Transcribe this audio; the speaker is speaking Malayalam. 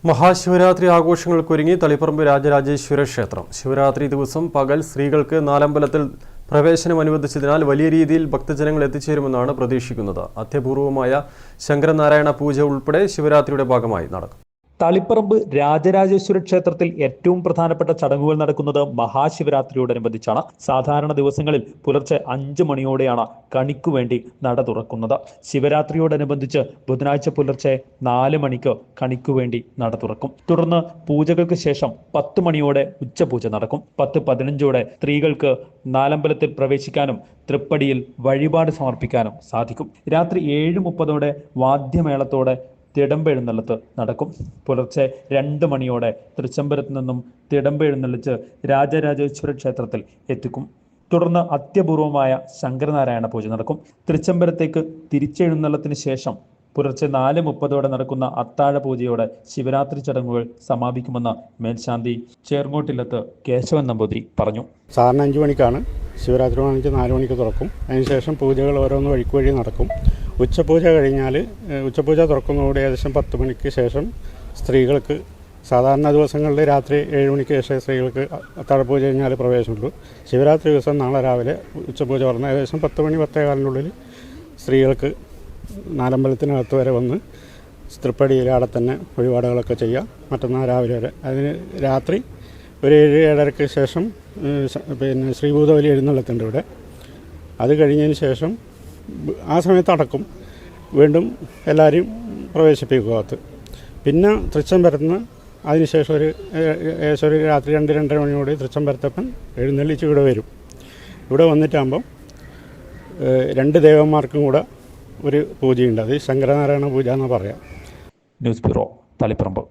മഹാശിവരാത്രി ആഘോഷങ്ങൾക്കൊരുങ്ങി തളിപ്പറമ്പ് രാജരാജേശ്വര ക്ഷേത്രം. ശിവരാത്രി ദിവസം പകൽ സ്ത്രീകൾക്ക് നാലമ്പലത്തിൽ പ്രവേശനം അനുവദിച്ചതിനാൽ വലിയ രീതിയിൽ ഭക്തജനങ്ങൾ എത്തിച്ചേരുമെന്നാണ് പ്രതീക്ഷിക്കുന്നത്. അത്യപൂർവമായ ശങ്കരനാരായണ പൂജ ഉൾപ്പെടെ ശിവരാത്രിയുടെ ഭാഗമായി നടക്കും. തളിപ്പറമ്പ് രാജരാജേശ്വര ക്ഷേത്രത്തിൽ ഏറ്റവും പ്രധാനപ്പെട്ട ചടങ്ങുകൾ നടക്കുന്നത് മഹാശിവരാത്രിയോടനുബന്ധിച്ചാണ്. സാധാരണ ദിവസങ്ങളിൽ പുലർച്ചെ 5 മണിയോടെയാണ് കണിക്കുവേണ്ടി നട തുറക്കുന്നത്. ശിവരാത്രിയോടനുബന്ധിച്ച് ബുധനാഴ്ച പുലർച്ചെ 4 മണിക്ക് കണിക്കുവേണ്ടി നട തുറക്കും. തുടർന്ന് പൂജകൾക്ക് ശേഷം 10 മണിയോടെ ഉച്ചപൂജ നടക്കും. 10:15 സ്ത്രീകൾക്ക് നാലമ്പലത്തിൽ പ്രവേശിക്കാനും തൃപ്പടിയിൽ വഴിപാട് സമർപ്പിക്കാനും സാധിക്കും. രാത്രി 7:30 വാദ്യമേളത്തോടെ തിടമ്പെഴുന്നള്ളത്ത് നടക്കും. പുലർച്ചെ 2 മണിയോടെ തൃച്ചംബരത്ത് നിന്നും തിടമ്പെഴുന്നള്ളിച്ച് രാജരാജേശ്വര ക്ഷേത്രത്തിൽ എത്തിക്കും. തുടർന്ന് അത്യപൂർവമായ ശങ്കരനാരായണ പൂജ നടക്കും. തൃച്ചംബരത്തേക്ക് തിരിച്ചെഴുന്നള്ളത്തിന് ശേഷം പുലർച്ചെ 4:30 നടക്കുന്ന അത്താഴ പൂജയോടെ ശിവരാത്രി ചടങ്ങുകൾ സമാപിക്കുമെന്ന് മേൽശാന്തി ചേർങ്ങോട്ടില്ലത്ത് കേശവൻ നമ്പൂതിരി പറഞ്ഞു. സാറിന് 5 മണിക്കാണ്, ശിവരാത്രി 4 മണിക്ക് തുറക്കും. അതിനുശേഷം പൂജകൾ ഓരോന്ന് വഴിക്ക് നടക്കും. ഉച്ചപൂജ കഴിഞ്ഞാൽ ഉച്ചപൂജ തുറക്കുന്നതോടെ ഏകദേശം 10 മണിക്ക് ശേഷം സ്ത്രീകൾക്ക് സാധാരണ ദിവസങ്ങളിൽ രാത്രി 7 മണിക്ക് ശേഷം സ്ത്രീകൾക്ക് അത്താഴപൂജ കഴിഞ്ഞാൽ പ്രവേശനമുള്ളൂ. ശിവരാത്രി ദിവസം നാളെ രാവിലെ ഉച്ചപൂജ പറഞ്ഞാൽ ഏകദേശം 10 മണി 10:15 സ്ത്രീകൾക്ക് നാലമ്പലത്തിനകത്ത് വരെ വന്ന് തൃപ്പടിയിൽ അവിടെ തന്നെ വഴിപാടുകളൊക്കെ ചെയ്യാം. മറ്റന്നാൾ രാവിലെ വരെ. അതിന് രാത്രി ഒരു 7-7:30 ശേഷം ശ്രീഭൂതബലി എഴുന്നള്ളത്തുണ്ട് ഇവിടെ. അത് കഴിഞ്ഞതിന് ശേഷം ആ സമയത്ത് അടക്കും. വീണ്ടും എല്ലാവരെയും പ്രവേശിപ്പിക്കുക. പിന്നെ തൃച്ചംബരത്തുനിന്ന് അതിനുശേഷം ഏകദേശം ഒരു രാത്രി 2-2:30 മണിയോടെ തൃച്ചംബരത്തപ്പൻ എഴുന്നള്ളിച്ച് ഇവിടെ വരും. ഇവിടെ വന്നിട്ടാകുമ്പം 2 ദേവന്മാർക്കും കൂടെ ഒരു പൂജയുണ്ട്. അത് ശങ്കരനാരായണ പൂജ എന്ന് പറയാം. News bureau, Taliparamba.